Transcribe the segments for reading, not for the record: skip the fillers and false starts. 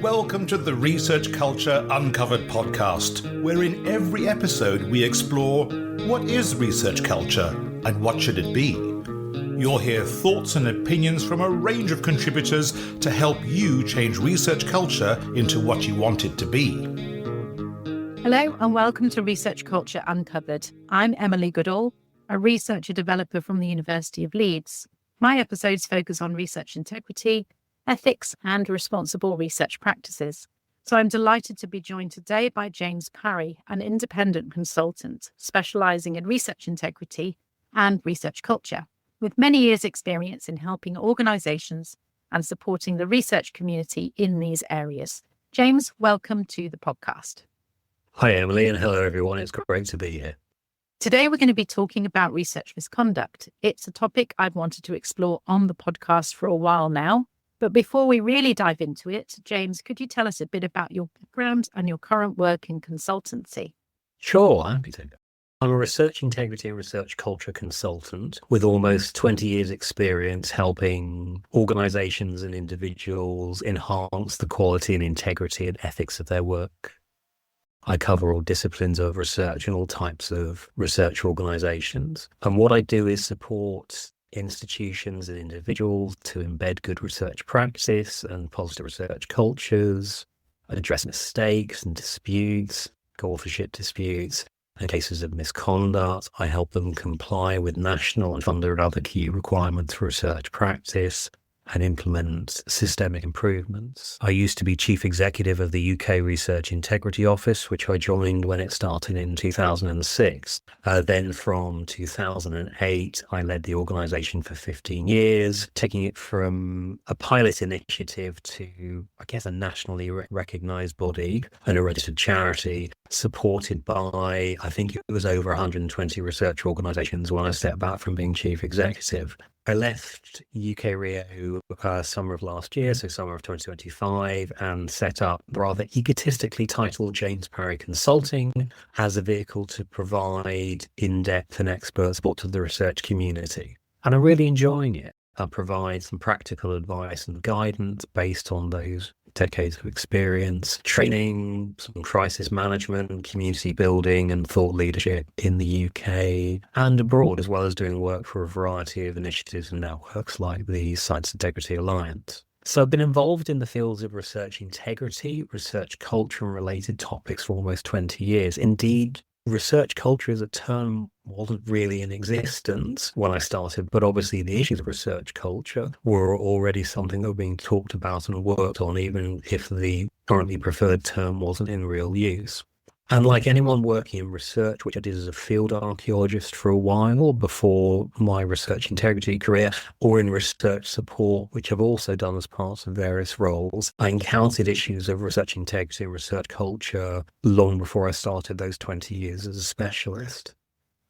Welcome to the Research Culture Uncovered podcast, where in every episode we explore what is research culture and what should it be. You'll hear thoughts and opinions from a range of contributors to help you change research culture into what you want it to be. Hello and welcome to Research Culture Uncovered. I'm Emily Goodall, a researcher developer from the University of Leeds. My episodes focus on research integrity, ethics and responsible research practices. So I'm delighted to be joined today by James Parry, an independent consultant specialising in research integrity and research culture, with many years' experience in helping organisations and supporting the research community in these areas. James, welcome to the podcast. Hi, Emily, and hello, everyone. It's great to be here. Today, we're going to be talking about research misconduct. It's a topic I've wanted to explore on the podcast for a while now. But before we really dive into it, James, could you tell us a bit about your background and your current work in consultancy? Sure, happy to. I'm a research integrity and research culture consultant with almost 20 years experience helping organizations and individuals enhance the quality and integrity and ethics of their work. I cover all disciplines of research and all types of research organizations. And what I do is support institutions and individuals to embed good research practice and positive research cultures, address mistakes and disputes, authorship disputes, and cases of misconduct. I help them comply with national and funded and other key requirements for research practice and implement systemic improvements. I used to be chief executive of the UK Research Integrity Office, which I joined when it started in 2006. Then from 2008, I led the organisation for 15 years, taking it from a pilot initiative to, a nationally recognised body and a registered charity, supported by, I think it was over 120 research organisations when I stepped back from being chief executive. I left UK Rio summer of last year, so summer of 2025, and set up the rather egotistically titled James Parry Consulting as a vehicle to provide in-depth and expert support to the research community. And I'm really enjoying it. I provide some practical advice and guidance based on those decades of experience, training, some crisis management, community building and thought leadership in the UK and abroad, as well as doing work for a variety of initiatives and networks like the Science Integrity Alliance. So I've been involved in the fields of research integrity, research culture and related topics for almost 20 years. Indeed, research culture as a term wasn't really in existence when I started, but obviously the issues of research culture were already something that were being talked about and worked on, even if the currently preferred term wasn't in real use. And like anyone working in research, which I did as a field archaeologist for a while before my research integrity career, or in research support, which I've also done as part of various roles, I encountered issues of research integrity and research culture long before I started those 20 years as a specialist.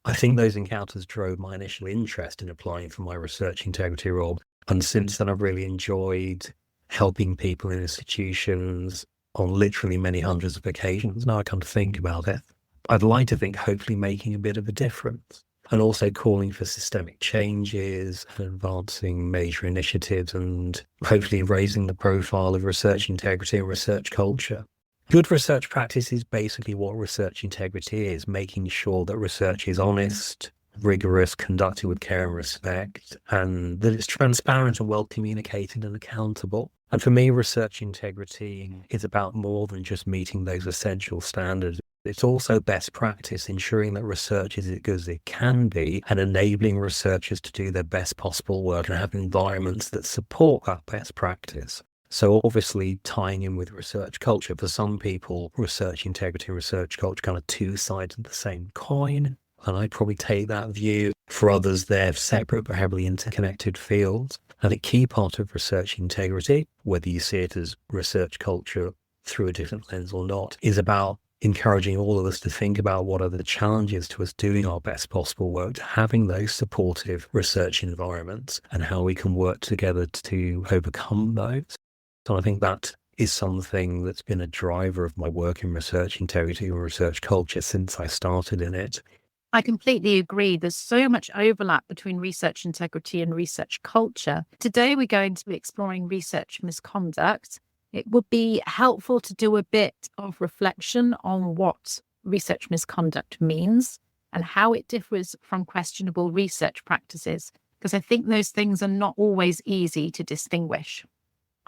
I think those encounters drove my initial interest in applying for my research integrity role. And since then, I've really enjoyed helping people in institutions on literally many hundreds of occasions. Now I come to think about it, I'd like to think hopefully making a bit of a difference and also calling for systemic changes and advancing major initiatives and hopefully raising the profile of research integrity and research culture. Good research practice is basically what research integrity is, making sure that research is honest, rigorous, conducted with care and respect, and that it's transparent and well communicated and accountable. And for me, research integrity is about more than just meeting those essential standards. It's also best practice, ensuring that research is as good as it can be and enabling researchers to do their best possible work and have environments that support that best practice. So obviously tying in with research culture, for some people, research integrity and research culture kind of two sides of the same coin. And I'd probably take that view. For others, they're separate but heavily interconnected fields. And a key part of research integrity, whether you see it as research culture through a different lens or not, is about encouraging all of us to think about what are the challenges to us doing our best possible work, to having those supportive research environments and how we can work together to overcome those. So I think that is something that's been a driver of my work in research integrity and research culture since I started in it. I completely agree. There's so much overlap between research integrity and research culture. Today, we're going to be exploring research misconduct. it would be helpful to do a bit of reflection on what research misconduct means and how it differs from questionable research practices, because I think those things are not always easy to distinguish.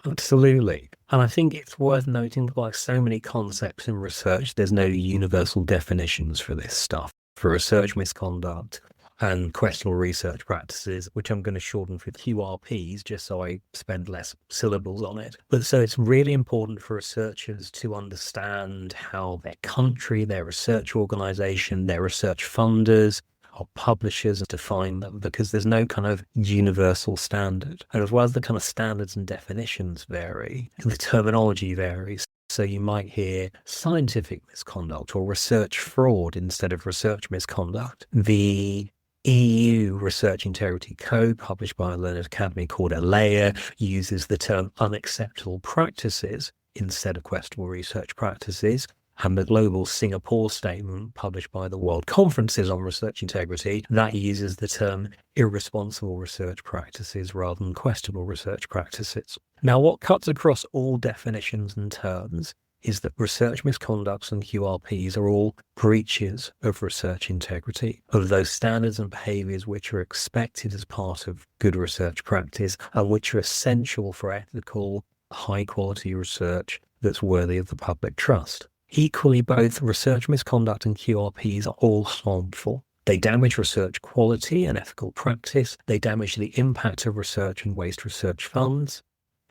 Absolutely. And I think it's worth noting that like so many concepts in research, there's no universal definitions for this stuff. For research misconduct and questionable research practices, which I'm going to shorten for QRPs just so I spend less syllables on it. But so it's really important for researchers to understand how their country, their research organization, their research funders, or publishers define them, because there's no kind of universal standard. And as well as the kind of standards and definitions vary, the terminology varies. So you might hear scientific misconduct or research fraud instead of research misconduct. The EU Research Integrity Code, published by a learned academy called ELEA, uses the term unacceptable practices instead of questionable research practices. And the Global Singapore Statement, published by the World Conferences on Research Integrity, that uses the term irresponsible research practices rather than questionable research practices. Now, what cuts across all definitions and terms is that research misconducts and QRPs are all breaches of research integrity, of those standards and behaviours which are expected as part of good research practice and which are essential for ethical, high-quality research that's worthy of the public trust. Equally, both research misconduct and QRPs are all harmful. They damage research quality and ethical practice. They damage the impact of research and waste research funds.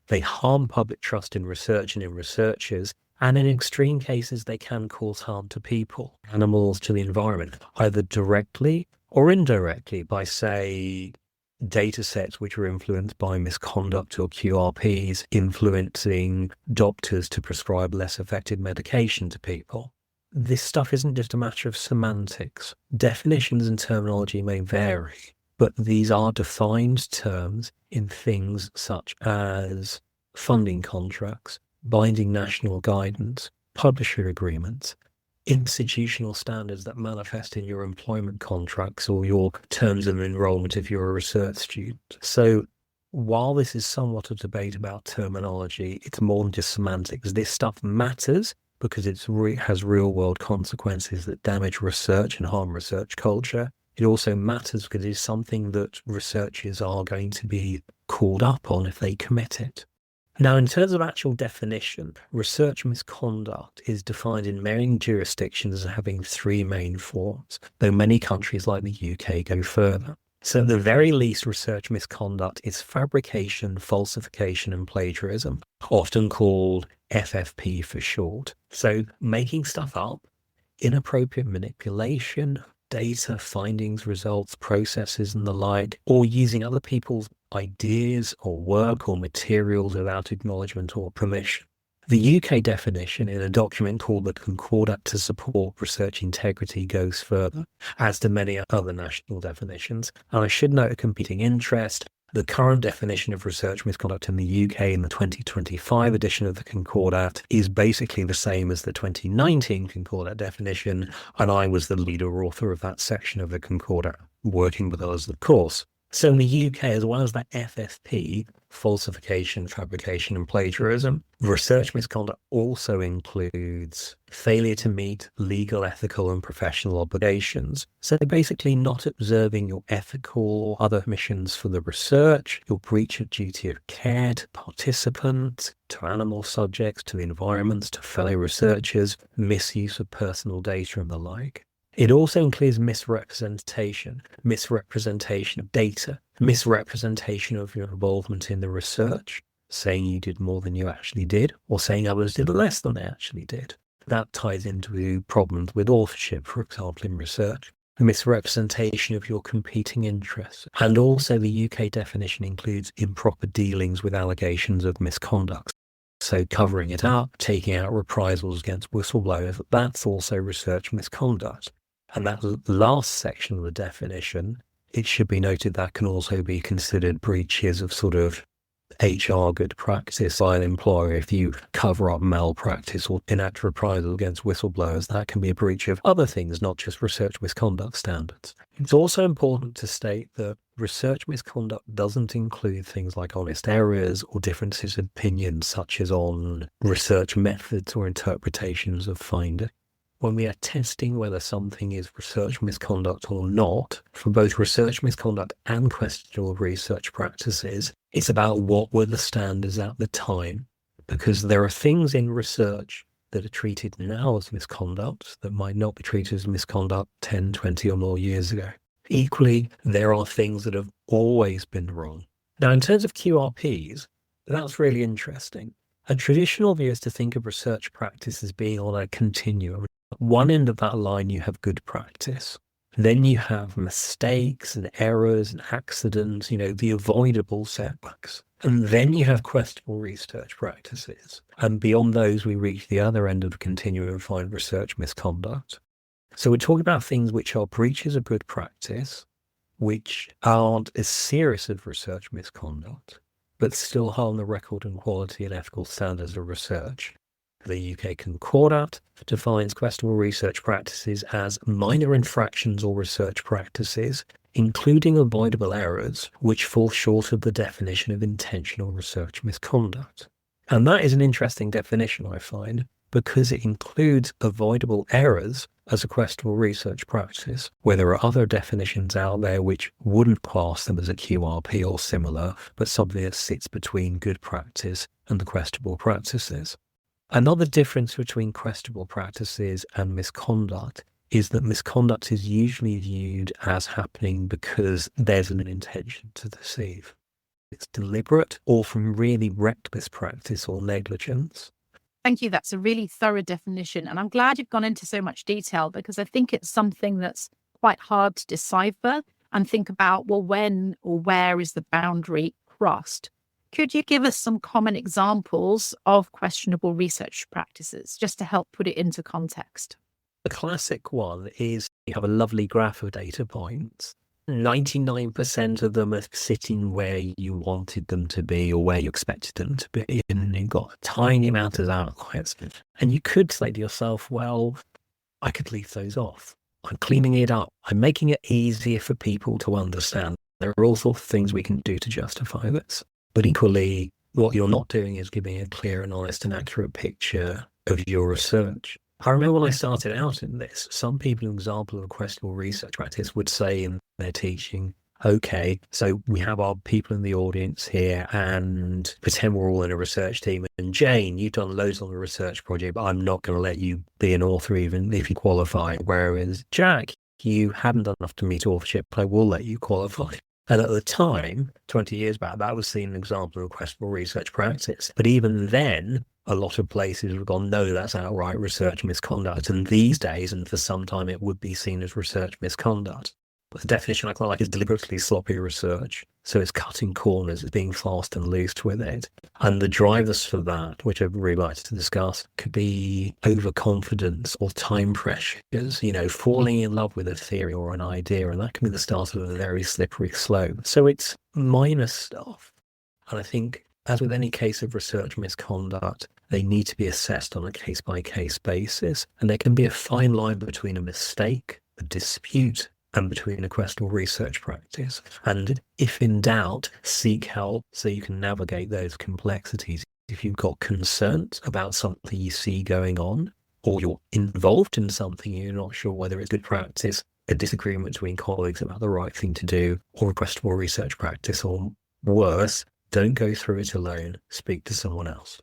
They harm public trust in research and in researchers. And in extreme cases, they can cause harm to people, animals, to the environment, either directly or indirectly by, say, data sets which are influenced by misconduct or QRPs, influencing doctors to prescribe less effective medication to people. This stuff isn't just a matter of semantics. Definitions and terminology may vary, but these are defined terms in things such as funding contracts, binding national guidance, publisher agreements, institutional standards that manifest in your employment contracts or your terms of enrollment if you're a research student. So while this is somewhat a debate about terminology, it's more than just semantics. This stuff matters because it has real world consequences that damage research and harm research culture. It also matters because it is something that researchers are going to be called up on if they commit it. Now, in terms of actual definition, research misconduct is defined in many jurisdictions as having three main forms, though many countries like the UK go further. So at the very least, research misconduct is fabrication, falsification, and plagiarism, often called FFP for short. So making stuff up, inappropriate manipulation, data, findings, results, processes, and the like, or using other people's ideas or work or materials without acknowledgement or permission. The UK definition in a document called the Concordat to Support Research Integrity goes further, as do many other national definitions. And I should note a competing interest. The current definition of research misconduct in the UK in the 2025 edition of the Concordat is basically the same as the 2019 Concordat definition, and I was the lead or author of that section of the Concordat, working with others, of course. So in the UK, as well as that FFP, falsification, fabrication, and plagiarism, research misconduct also includes failure to meet legal, ethical, and professional obligations. So basically not observing your ethical or other missions for the research, your breach of duty of care to participants, to animal subjects, to the environments, to fellow researchers, misuse of personal data, and the like. It also includes misrepresentation of data, misrepresentation of your involvement in the research, saying you did more than you actually did, or saying others did less than they actually did. That ties into problems with authorship, for example, in research. Misrepresentation of your competing interests. And also the UK definition includes improper dealings with allegations of misconduct. So covering it up, taking out reprisals against whistleblowers, that's also research misconduct. And that last section of the definition, it should be noted that can also be considered breaches of sort of HR good practice by an employer. If you cover up malpractice or enact reprisals against whistleblowers, that can be a breach of other things, not just research misconduct standards. It's also important to state that research misconduct doesn't include things like honest errors or differences of opinion, such as on research methods or interpretations of finding. When we are testing whether something is research misconduct or not, for both research misconduct and questionable research practices, it's about what were the standards at the time. Because there are things in research that are treated now as misconduct that might not be treated as misconduct 10, 20 or more years ago. Equally, there are things that have always been wrong. Now, in terms of QRPs, that's really interesting. A traditional view is to think of research practice as being on a continuum. At one end of that line, you have good practice. Then you have mistakes and errors and accidents, the avoidable setbacks. And then you have questionable research practices. And beyond those, we reach the other end of the continuum and find research misconduct. So we're talking about things which are breaches of good practice, which aren't as serious as research misconduct, but still harm the record and quality and ethical standards of research. The UK Concordat defines questionable research practices as minor infractions or research practices, including avoidable errors, which fall short of the definition of intentional research misconduct. And that is an interesting definition, I find, because it includes avoidable errors as a questionable research practice, where there are other definitions out there which wouldn't class them as a QRP or similar, but something that sits between good practice and the questionable practices. Another difference between questionable practices and misconduct is that misconduct is usually viewed as happening because there's an intention to deceive. It's deliberate or from really reckless practice or negligence. Thank you. That's a really thorough definition. And I'm glad you've gone into so much detail, because I think it's something that's quite hard to decipher and think about, well, when or where is the boundary crossed? Could you give us some common examples of questionable research practices, just to help put it into context? The classic one is you have a lovely graph of data points. 99% of them are sitting where you wanted them to be or where you expected them to be. And you've got a tiny amount of outliers. And you could say to yourself, well, I could leave those off. I'm cleaning it up. I'm making it easier for people to understand. There are all sorts of things we can do to justify this. But equally, what you're not doing is giving a clear and honest and accurate picture of your research. I remember when I started out in this, some people, an example of a questionable research practice, would say in their teaching, okay, so we have our people in the audience here and pretend we're all in a research team. And Jane, you've done loads on the research project, but I'm not going to let you be an author even if you qualify. Whereas Jack, you haven't done enough to meet authorship, but I will let you qualify. And at the time, 20 years back, that was seen an example of questionable research practice. But even then, a lot of places have gone, no, that's outright research misconduct. And these days, and for some time, it would be seen as research misconduct. But the definition I quite like is deliberately sloppy research. So it's cutting corners, it's being fast and loose with it. And the drivers for that, which I'd really like to discuss, could be overconfidence or time pressures, falling in love with a theory or an idea. And that can be the start of a very slippery slope. So it's minor stuff. And I think, as with any case of research misconduct, they need to be assessed on a case-by-case basis. And there can be a fine line between a mistake, a dispute, and between a questionable research practice. And if in doubt, seek help so you can navigate those complexities. If you've got concerns about something you see going on, or you're involved in something you're not sure whether it's good practice, a disagreement between colleagues about the right thing to do, or a questionable research practice, or worse, don't go through it alone. Speak to someone else.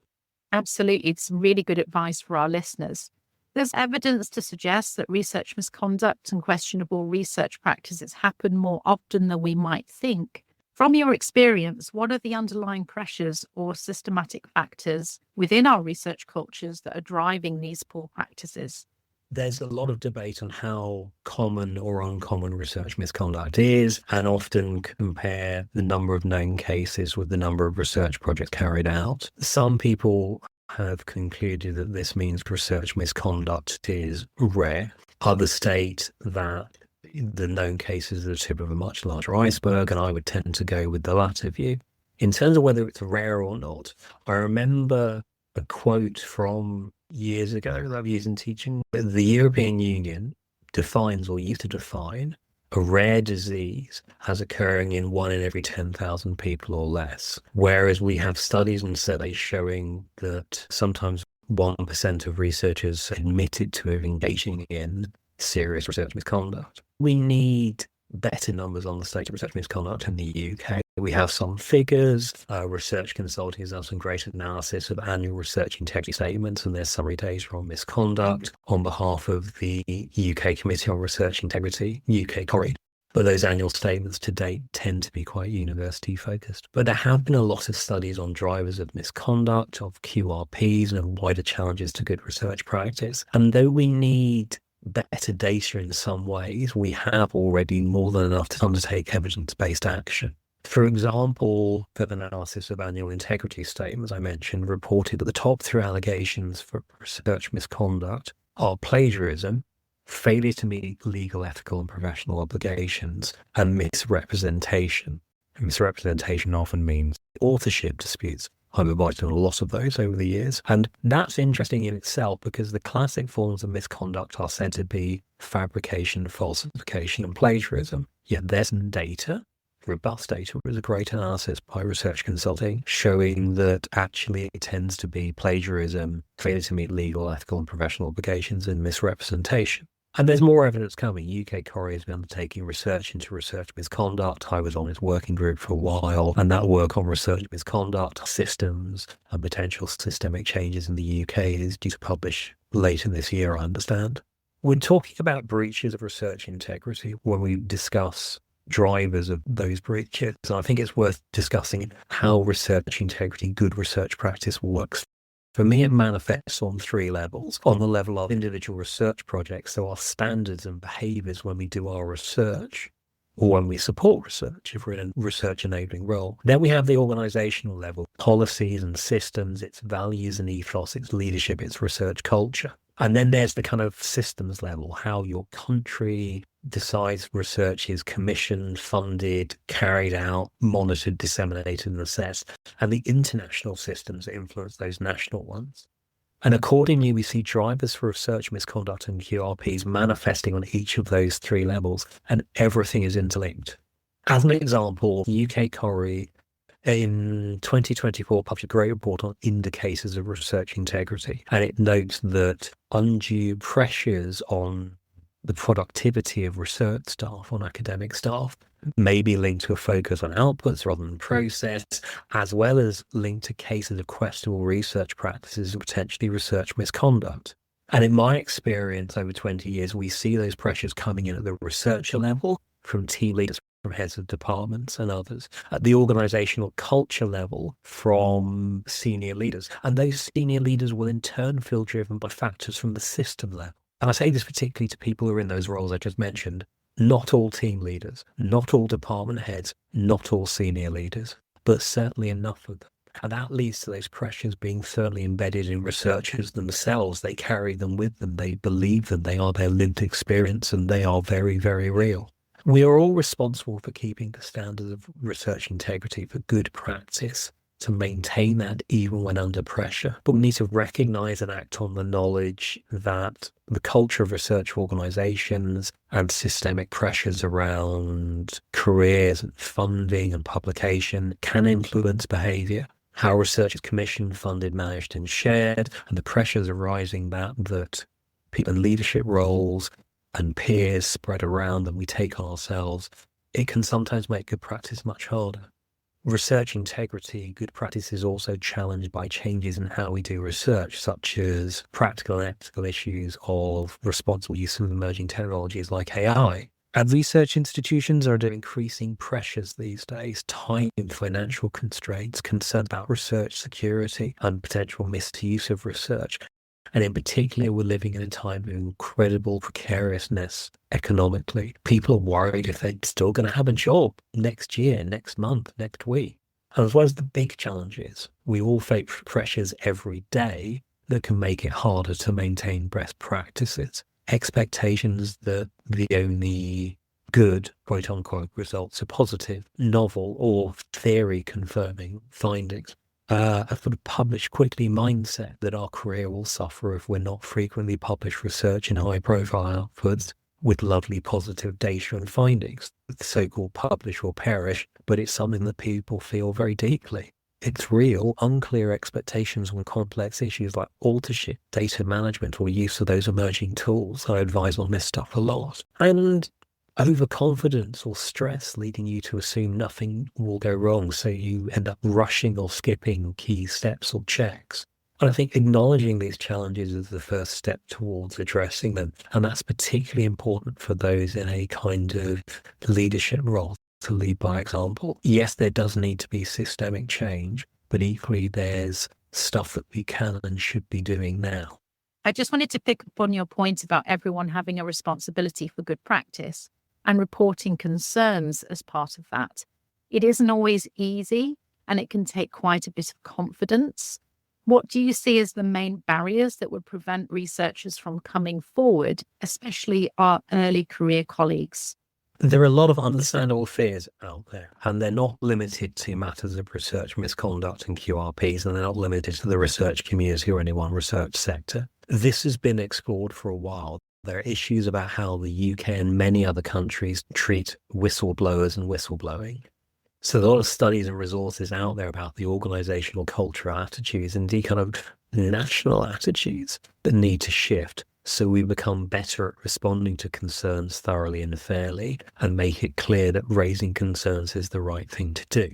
Absolutely. It's really good advice for our listeners. There's evidence to suggest that research misconduct and questionable research practices happen more often than we might think. From your experience, what are the underlying pressures or systematic factors within our research cultures that are driving these poor practices? There's a lot of debate on how common or uncommon research misconduct is, and often compare the number of known cases with the number of research projects carried out. Some people have concluded that this means research misconduct is rare. Others state that the known cases are the tip of a much larger iceberg, and I would tend to go with the latter view. In terms of whether it's rare or not, I remember a quote from years ago that I've used in teaching. The European Union defines, or used to define, a rare disease as occurring in 1 in every 10,000 people or less. Whereas we have studies and surveys showing that sometimes 1% of researchers admitted to engaging in serious research misconduct. We need better numbers on the state of research misconduct in the UK. We have some figures. Research consulting has done some great analysis of annual research integrity statements and their summary data on misconduct on behalf of the UK Committee on Research Integrity, UK CORI. But those annual statements to date tend to be quite university focused. But there have been a lot of studies on drivers of misconduct, of QRPs, and of wider challenges to good research practice. And though we need better data in some ways, we have already more than enough to undertake evidence-based action. For example, for the analysis of annual integrity statements I mentioned, reported that the top 3 allegations for research misconduct are plagiarism, failure to meet legal, ethical, and professional obligations, and misrepresentation. And misrepresentation often means authorship disputes. I've invited on a lot of those over the years. And that's interesting in itself because the classic forms of misconduct are said to be fabrication, falsification, and plagiarism. Yet there's data, robust data. There's a great analysis by research consulting showing that actually it tends to be plagiarism, failure to meet legal, ethical, and professional obligations, and misrepresentation. And there's more evidence coming. UK CORI has been undertaking research into research misconduct. I was on its working group for a while, and that work on research misconduct, systems, and potential systemic changes in the UK is due to publish later this year, I understand. We're talking about breaches of research integrity when we discuss drivers of those breaches. And I think it's worth discussing how research integrity, good research practice works. For me, it manifests on 3 levels. On the level of individual research projects, so our standards and behaviors when we do our research, or when we support research, if we're in a research enabling role. Then we have the organizational level, policies and systems, its values and ethos, its leadership, its research culture. And then there's the kind of systems level, how your country decides research is commissioned, funded, carried out, monitored, disseminated, and assessed, and the international systems that influence those national ones. And accordingly, we see drivers for research misconduct and QRPs manifesting on each of those 3 levels, and everything is interlinked. As an example, UK CORI in 2024 published a great report on indicators of research integrity, and it notes that undue pressures on the productivity of research staff, on academic staff, may be linked to a focus on outputs rather than process, as well as linked to cases of questionable research practices and potentially research misconduct. And in my experience over 20 years, we see those pressures coming in at the researcher level from team leaders, from heads of departments and others, at the organizational culture level from senior leaders. And those senior leaders will in turn feel driven by factors from the system level. And I say this particularly to people who are in those roles I just mentioned. Not all team leaders, not all department heads, not all senior leaders, but certainly enough of them. And that leads to those pressures being thoroughly embedded in researchers themselves. They carry them with them. They believe them. They are their lived experience, and they are very, very real. We are all responsible for keeping the standards of research integrity, for good practice, to maintain that even when under pressure. But we need to recognize and act on the knowledge that the culture of research organizations and systemic pressures around careers and funding and publication can influence behavior. How research is commissioned, funded, managed, and shared, and the pressures arising that people in leadership roles and peers spread around and we take ourselves, it can sometimes make good practice much harder. Research integrity, good practice, is also challenged by changes in how we do research, such as practical and ethical issues of responsible use of emerging technologies like AI. And research institutions are under increasing pressures these days, time, financial constraints, concern about research security and potential misuse of research. And in particular, we're living in a time of incredible precariousness economically. People are worried if they're still going to have a job next year, next month, next week. And as well as the big challenges, we all face pressures every day that can make it harder to maintain best practices. Expectations that the only good, quote unquote, results are positive, novel, or theory confirming findings. A sort of publish quickly mindset that our career will suffer if we're not frequently publish research in high profile outputs, with lovely positive data and findings, the so-called publish or perish, but it's something that people feel very deeply. It's real, unclear expectations on complex issues like authorship, data management, or use of those emerging tools. I advise on this stuff a lot. And overconfidence or stress leading you to assume nothing will go wrong, so you end up rushing or skipping key steps or checks. And I think acknowledging these challenges is the first step towards addressing them. And that's particularly important for those in a kind of leadership role, to lead by example. Yes, there does need to be systemic change, but equally there's stuff that we can and should be doing now. I just wanted to pick up on your point about everyone having a responsibility for good practice and reporting concerns as part of that. It isn't always easy, and it can take quite a bit of confidence. What do you see as the main barriers that would prevent researchers from coming forward, especially our early career colleagues? There are a lot of understandable fears out there, and they're not limited to matters of research misconduct and QRPs, and they're not limited to the research community or any one research sector. This has been explored for a while. There are issues about how the UK and many other countries treat whistleblowers and whistleblowing. So a lot of studies and resources out there about the organizational cultural attitudes and the kind of national attitudes that need to shift, so we become better at responding to concerns thoroughly and fairly, and make it clear that raising concerns is the right thing to do.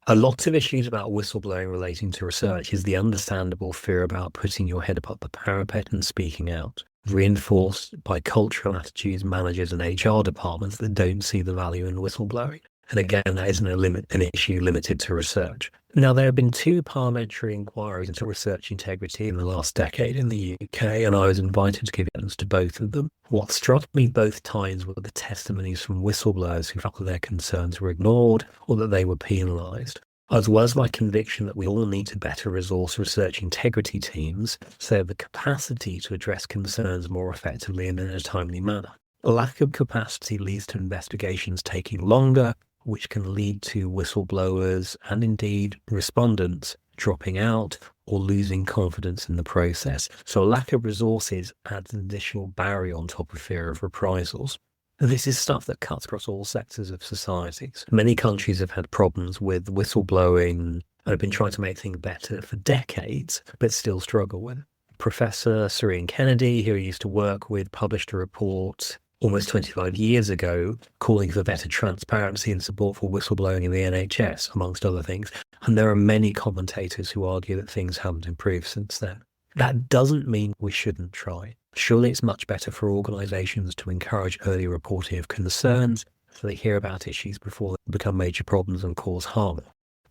A lot of issues about whistleblowing relating to research is the understandable fear about putting your head above the parapet and speaking out, reinforced by cultural attitudes, managers and HR departments that don't see the value in whistleblowing. And again, that isn't an issue limited to research. Now, there have been 2 parliamentary inquiries into research integrity in the last decade in the UK, and I was invited to give evidence to both of them. What struck me both times were the testimonies from whistleblowers who felt that their concerns were ignored or that they were penalised, as well as my conviction that we all need to better resource research integrity teams so they have the capacity to address concerns more effectively and in a timely manner. A lack of capacity leads to investigations taking longer, which can lead to whistleblowers and indeed respondents dropping out or losing confidence in the process. So a lack of resources adds an additional barrier on top of fear of reprisals. This is stuff that cuts across all sectors of societies. Many countries have had problems with whistleblowing and have been trying to make things better for decades, but still struggle with it. Professor Serene Kennedy, who I used to work with, published a report almost 25 years ago, calling for better transparency and support for whistleblowing in the NHS, amongst other things. And there are many commentators who argue that things haven't improved since then. That doesn't mean we shouldn't try. Surely it's much better for organisations to encourage early reporting of concerns so they hear about issues before they become major problems and cause harm.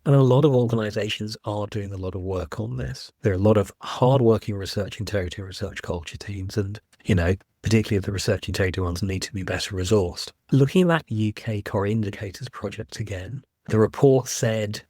And a lot of organisations are doing a lot of work on this. There are a lot of hard-working research integrity and research culture teams, and, particularly the research integrity ones need to be better resourced. Looking at that UK Core Indicators project again, the report said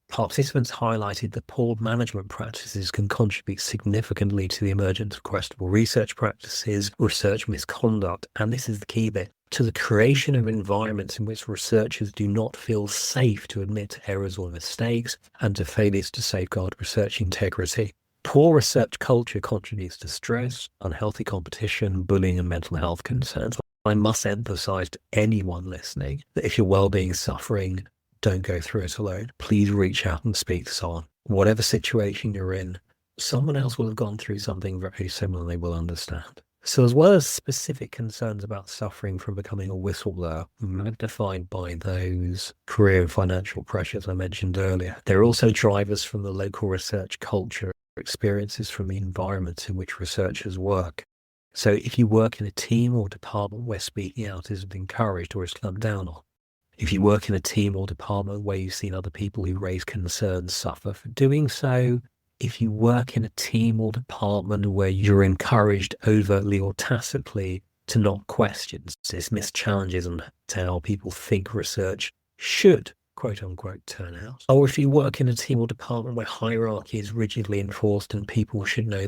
participants highlighted that poor management practices can contribute significantly to the emergence of questionable research practices, research misconduct, and this is the key bit, to the creation of environments in which researchers do not feel safe to admit errors or mistakes and to failures to safeguard research integrity. Poor research culture contributes to stress, unhealthy competition, bullying and mental health concerns. I must emphasize to anyone listening that if your well-being is suffering, don't go through it alone. Please reach out and speak to someone. Whatever situation you're in, someone else will have gone through something very similar and they will understand. So as well as specific concerns about suffering from becoming a whistleblower, magnified by those career and financial pressures I mentioned earlier, there are also drivers from the local research culture, experiences from the environments in which researchers work. So if you work in a team or department where speaking out isn't encouraged or is clamped down on, if you work in a team or department where you've seen other people who raise concerns suffer for doing so, if you work in a team or department where you're encouraged overtly or tacitly to not question, dismiss challenges and how people think research should, quote unquote, turn out. Or if you work in a team or department where hierarchy is rigidly enforced and people should know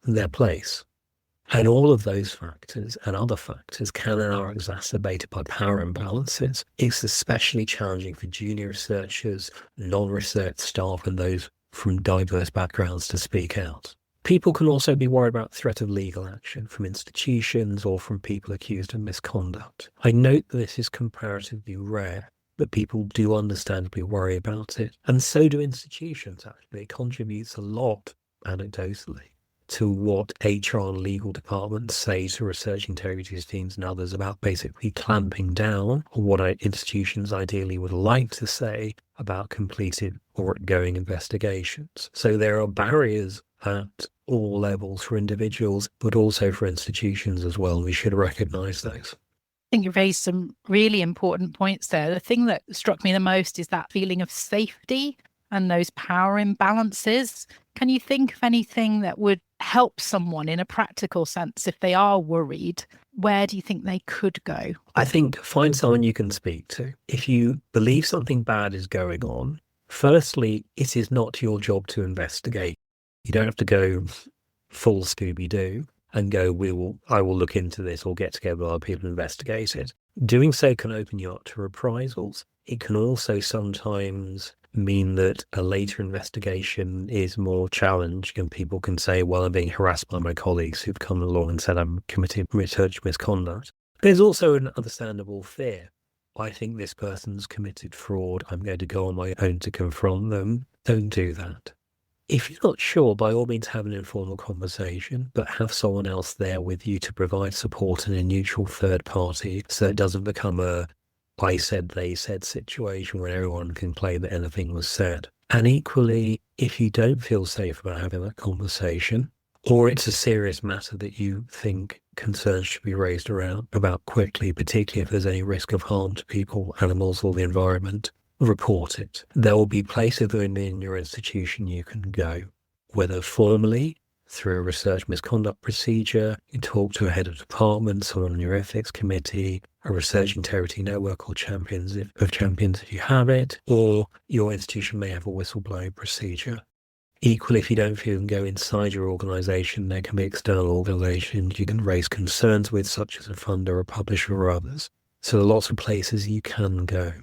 their place. And all of those factors and other factors can and are exacerbated by power imbalances. It's especially challenging for junior researchers, non-research staff, and those from diverse backgrounds to speak out. People can also be worried about threat of legal action from institutions or from people accused of misconduct. I note that this is comparatively rare, but people do understandably worry about it. And so do institutions, actually. It contributes a lot, anecdotally, to what HR and legal departments say to research integrity teams and others about basically clamping down on what institutions ideally would like to say about completed or ongoing investigations. So there are barriers at all levels for individuals, but also for institutions as well. We should recognise those. I think you raised some really important points there. The thing that struck me the most is that feeling of safety and those power imbalances. Can you think of anything that would help someone in a practical sense if they are worried? Where do you think they could go? I think find someone you can speak to. If you believe something bad is going on, firstly, it is not your job to investigate. You don't have to go full Scooby-Doo and go, I will look into this or get together with other people and investigate it. Doing so can open you up to reprisals. It can also sometimes mean that a later investigation is more challenged and people can say, well, I'm being harassed by my colleagues who've come along and said I'm committing research misconduct. There's also an understandable fear. I think this person's committed fraud. I'm going to go on my own to confront them. Don't do that. If you're not sure, by all means have an informal conversation, but have someone else there with you to provide support in a neutral third party so it doesn't become a I said, they said situation where everyone can claim that anything was said. And equally, if you don't feel safe about having that conversation, or it's a serious matter that you think concerns should be raised about quickly, particularly if there's any risk of harm to people, animals, or the environment, report it. There will be places within your institution you can go, whether formally through a research misconduct procedure, you talk to a head of department, someone on your ethics committee, a research integrity network or champions if you have it, or your institution may have a whistleblowing procedure. Equally, if you don't feel you can go inside your organisation, there can be external organisations you can raise concerns with, such as a funder, a publisher, or others. So there are lots of places you can go.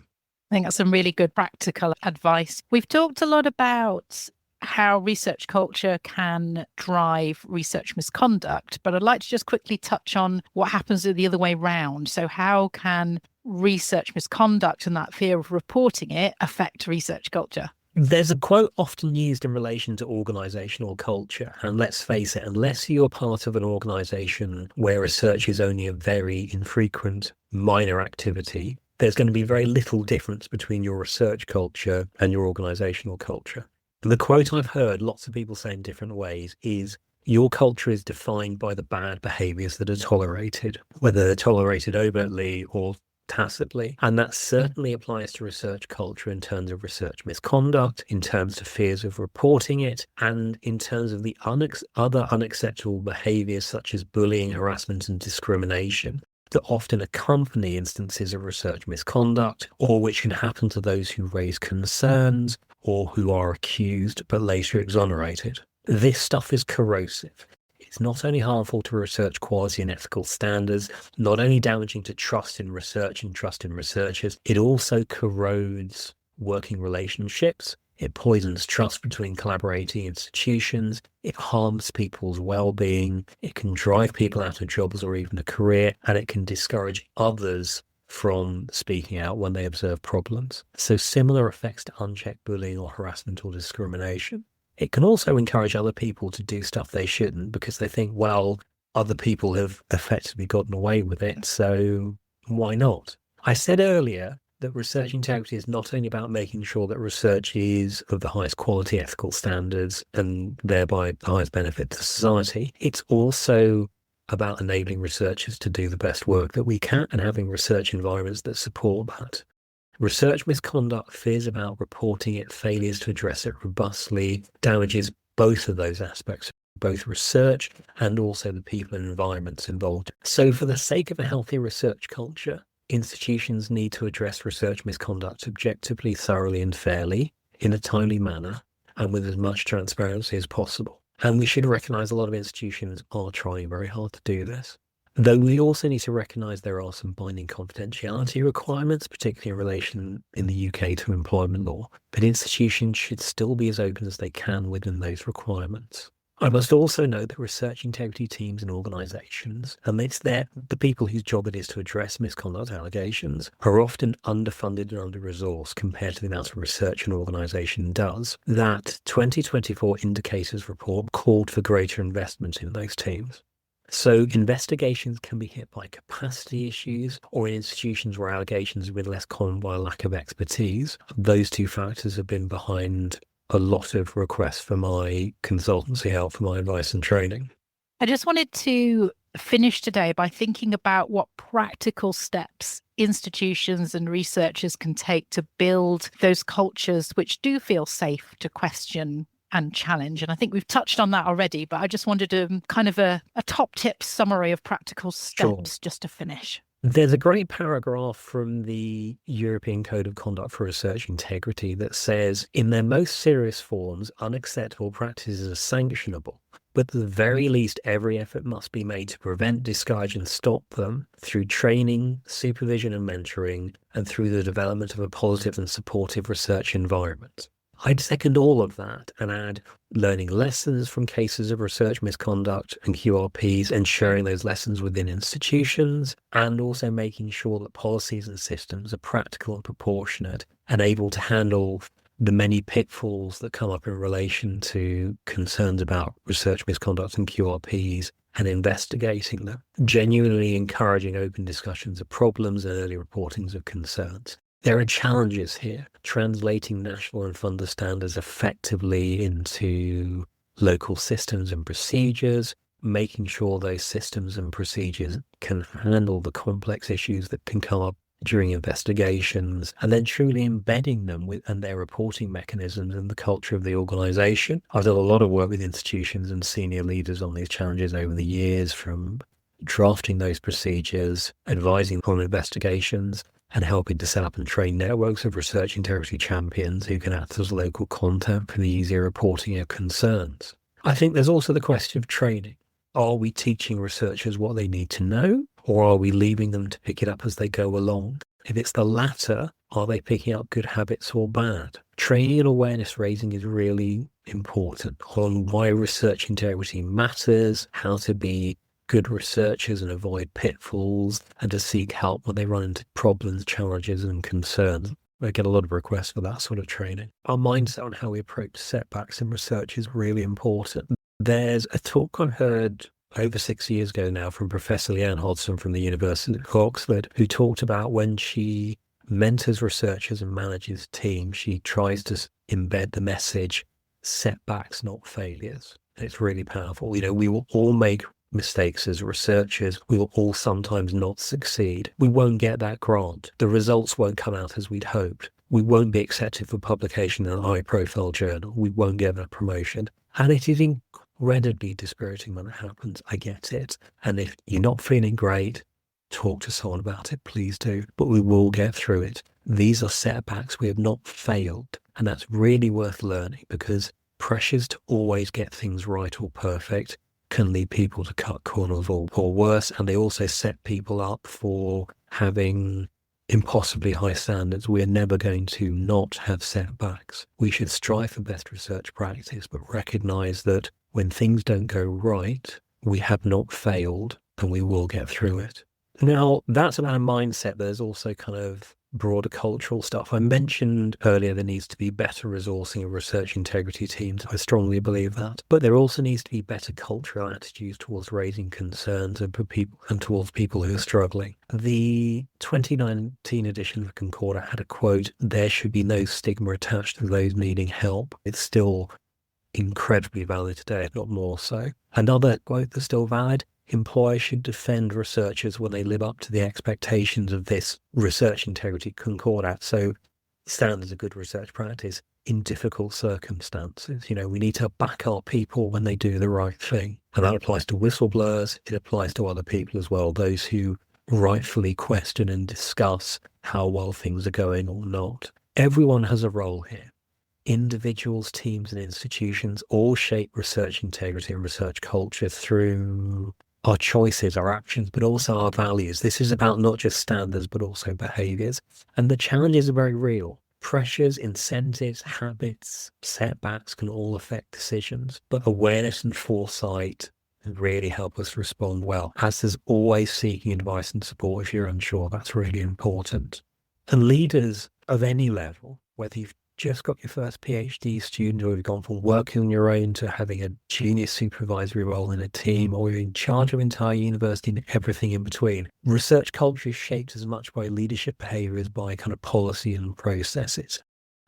I think that's some really good practical advice. We've talked a lot about how research culture can drive research misconduct, but I'd like to just quickly touch on what happens the other way round. So how can research misconduct and that fear of reporting it affect research culture? There's a quote often used in relation to organisational culture, and let's face it, unless you're part of an organisation where research is only a very infrequent, minor activity, there's going to be very little difference between your research culture and your organisational culture. The quote I've heard lots of people say in different ways is, your culture is defined by the bad behaviours that are tolerated, whether they're tolerated overtly or tacitly. And that certainly applies to research culture in terms of research misconduct, in terms of fears of reporting it, and in terms of the other unacceptable behaviours such as bullying, harassment and discrimination that often accompany instances of research misconduct, or which can happen to those who raise concerns or who are accused but later exonerated. This stuff is corrosive. It's not only harmful to research quality and ethical standards, not only damaging to trust in research and trust in researchers, it also corrodes working relationships. It poisons trust between collaborating institutions. It harms people's well-being. It can drive people out of jobs or even a career, and it can discourage others from speaking out when they observe problems. So similar effects to unchecked bullying or harassment or discrimination. It can also encourage other people to do stuff they shouldn't because they think, well, other people have effectively gotten away with it, so why not? I said earlier that research integrity is not only about making sure that research is of the highest quality ethical standards and thereby the highest benefit to society. It's also about enabling researchers to do the best work that we can and having research environments that support that. Research misconduct, fears about reporting it, failures to address it robustly, damages both of those aspects, both research and also the people and environments involved. So for the sake of a healthy research culture, institutions need to address research misconduct objectively, thoroughly and fairly, in a timely manner, and with as much transparency as possible. And we should recognise a lot of institutions are trying very hard to do this. Though we also need to recognise there are some binding confidentiality requirements, particularly in relation in the UK to employment law, but institutions should still be as open as they can within those requirements. I must also note that research integrity teams and organisations, and it's the people whose job it is to address misconduct allegations, are often underfunded and under-resourced compared to the amount of research an organisation does. That 2024 Indicators report called for greater investment in those teams. So investigations can be hit by capacity issues or in institutions where allegations have been less common by a lack of expertise. Those two factors have been behind a lot of requests for my consultancy help, for my advice and training. I just wanted to finish today by thinking about what practical steps institutions and researchers can take to build those cultures which do feel safe to question and challenge. And I think we've touched on that already, but I just wanted a kind of a top tip summary of practical steps just to finish. There's a great paragraph from the European Code of Conduct for Research Integrity that says, in their most serious forms, unacceptable practices are sanctionable, but at the very least, every effort must be made to prevent, discourage, and stop them through training, supervision, and mentoring, and through the development of a positive and supportive research environment. I'd second all of that and add learning lessons from cases of research misconduct and QRPs and sharing those lessons within institutions, and also making sure that policies and systems are practical and proportionate and able to handle the many pitfalls that come up in relation to concerns about research misconduct and QRPs and investigating them, genuinely encouraging open discussions of problems and early reportings of concerns. There are challenges here, translating national and funder standards effectively into local systems and procedures, making sure those systems and procedures can handle the complex issues that can come up during investigations, and then truly embedding them and their reporting mechanisms in the culture of the organisation. I've done a lot of work with institutions and senior leaders on these challenges over the years, from drafting those procedures, advising on investigations, and helping to set up and train networks of research integrity champions who can act as local content for the easier reporting of concerns. I think there's also the question of training. Are we teaching researchers what they need to know, or are we leaving them to pick it up as they go along? If it's the latter, are they picking up good habits or bad? Training and awareness raising is really important on why research integrity matters, how to be good researchers and avoid pitfalls, and to seek help when they run into problems, challenges, and concerns. I get a lot of requests for that sort of training. Our mindset on how we approach setbacks in research is really important. There's a talk I heard over 6 years ago now from Professor Leanne Hodson from the University of Oxford, who talked about when she mentors researchers and manages teams, she tries to embed the message, setbacks, not failures. And it's really powerful. You know, we will all make mistakes as researchers. We will all sometimes not succeed. We won't get that grant. The results won't come out as we'd hoped. We won't be accepted for publication in a high-profile journal. We won't get that promotion. And it is incredibly dispiriting when it happens. I get it. And if you're not feeling great, talk to someone about it, please do. But we will get through it. These are setbacks. We have not failed. And that's really worth learning, because pressures to always get things right or perfect can lead people to cut corners or worse, and they also set people up for having impossibly high standards. We're never going to not have setbacks. We should strive for best research practice, but recognize that when things don't go right, we have not failed and we will get through it. Now, that's about a mindset. There's also kind of broader cultural stuff. I mentioned earlier there needs to be better resourcing of research integrity teams. I strongly believe that. But there also needs to be better cultural attitudes towards raising concerns and towards people who are struggling. The 2019 edition of Concordat had a quote, "There should be no stigma attached to those needing help." It's still incredibly valid today, if not more so. Another quote that's still valid: employers should defend researchers when they live up to the expectations of this research integrity concordat. So standards of good research practice in difficult circumstances. You know, we need to back our people when they do the right thing. And that applies to whistleblowers. It applies to other people as well, those who rightfully question and discuss how well things are going or not. Everyone has a role here. Individuals, teams, and institutions all shape research integrity and research culture through our choices, our actions, but also our values. This is about not just standards, but also behaviors. And the challenges are very real. Pressures, incentives, habits, setbacks can all affect decisions, but awareness and foresight can really help us respond well. As there's always seeking advice and support if you're unsure, that's really important. And leaders of any level, whether you've just got your first PhD student or you've gone from working on your own to having a junior supervisory role in a team, or you're in charge of an entire university and everything in between, research culture is shaped as much by leadership behavior as by kind of policy and processes.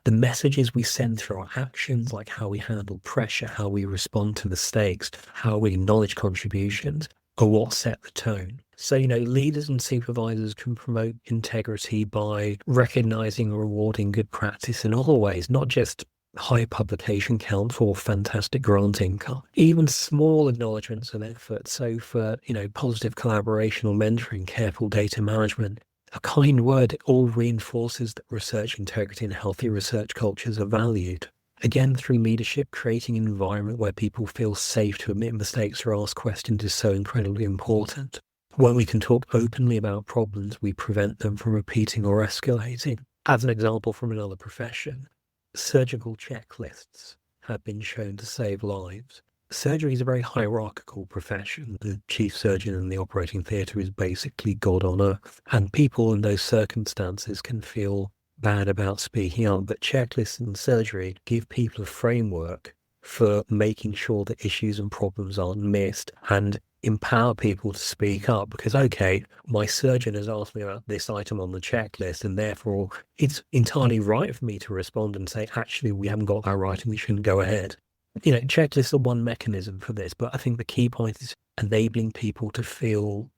The messages we send through our actions, like how we handle pressure, how we respond to mistakes, how we acknowledge contributions, are what set the tone. So, leaders and supervisors can promote integrity by recognizing and rewarding good practice in other ways, not just high publication count or fantastic grant income, even small acknowledgements of effort. So for, positive collaboration or mentoring, careful data management, a kind word, it all reinforces that research integrity and healthy research cultures are valued. Again, through leadership, creating an environment where people feel safe to admit mistakes or ask questions is so incredibly important. When we can talk openly about problems, we prevent them from repeating or escalating. As an example from another profession, surgical checklists have been shown to save lives. Surgery is a very hierarchical profession. The chief surgeon in the operating theatre is basically God on earth. And people in those circumstances can feel bad about speaking up, but checklists in surgery give people a framework for making sure that issues and problems aren't missed and empower people to speak up, because, okay, my surgeon has asked me about this item on the checklist, and therefore it's entirely right for me to respond and say, actually, we haven't got that right and we shouldn't go ahead. Checklists are one mechanism for this, but I think the key point is enabling people to feel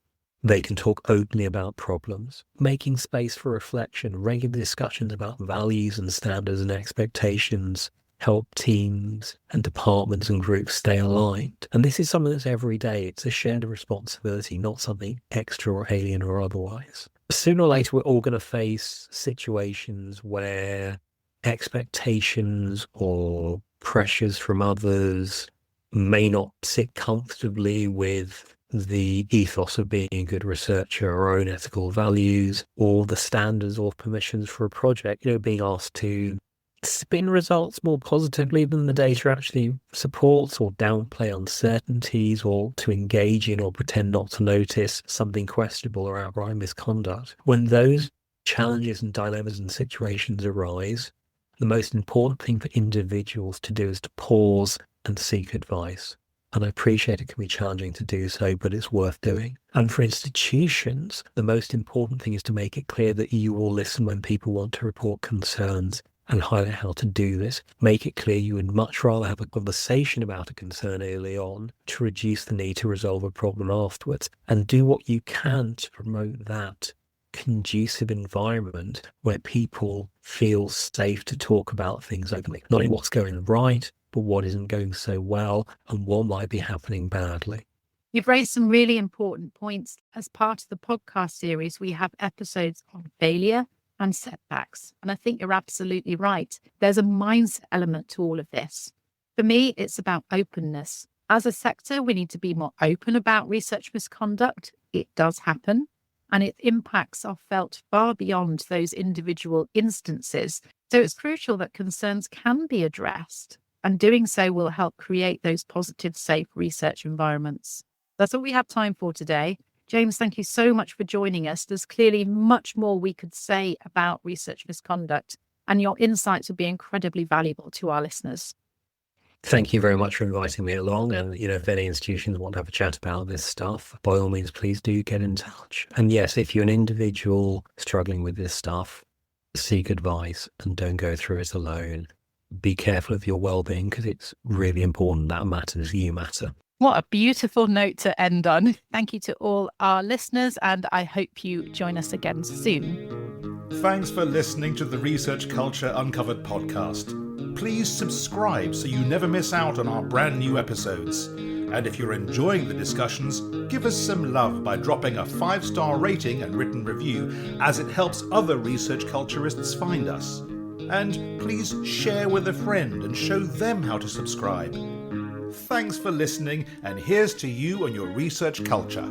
they can talk openly about problems, making space for reflection, regular discussions about values and standards and expectations help teams and departments and groups stay aligned. And this is something that's every day. It's a shared responsibility, not something extra or alien or otherwise. Sooner or later, we're all going to face situations where expectations or pressures from others may not sit comfortably with the ethos of being a good researcher, our own ethical values, or the standards or permissions for a project, being asked to spin results more positively than the data actually supports, or downplay uncertainties, or to engage in or pretend not to notice something questionable or outright misconduct. When those challenges and dilemmas and situations arise, the most important thing for individuals to do is to pause and seek advice. And I appreciate it can be challenging to do so, but it's worth doing. And for institutions, the most important thing is to make it clear that you will listen when people want to report concerns and highlight how to do this. Make it clear you would much rather have a conversation about a concern early on to reduce the need to resolve a problem afterwards. And do what you can to promote that conducive environment where people feel safe to talk about things openly. Not in what's going right, but what isn't going so well and what might be happening badly. You've raised some really important points. As part of the podcast series, we have episodes on failure and setbacks. And I think you're absolutely right. There's a mindset element to all of this. For me, it's about openness. As a sector, we need to be more open about research misconduct. It does happen, and its impacts are felt far beyond those individual instances. So it's crucial that concerns can be addressed, and doing so will help create those positive, safe research environments. That's all we have time for today. James, thank you so much for joining us. There's clearly much more we could say about research misconduct, and your insights will be incredibly valuable to our listeners. Thank you very much for inviting me along. And, if any institutions want to have a chat about this stuff, by all means, please do get in touch. And yes, if you're an individual struggling with this stuff, seek advice and don't go through it alone. Be careful of your well-being, because it's really important. That matters. You matter. What a beautiful note to end on. Thank you to all our listeners, and I hope you join us again soon. Thanks for listening to the Research Culture Uncovered podcast. Please subscribe so you never miss out on our brand new episodes. And if you're enjoying the discussions, give us some love by dropping a 5-star rating and written review, as it helps other research culturists find us. And please share with a friend and show them how to subscribe. Thanks for listening, and here's to you and your research culture.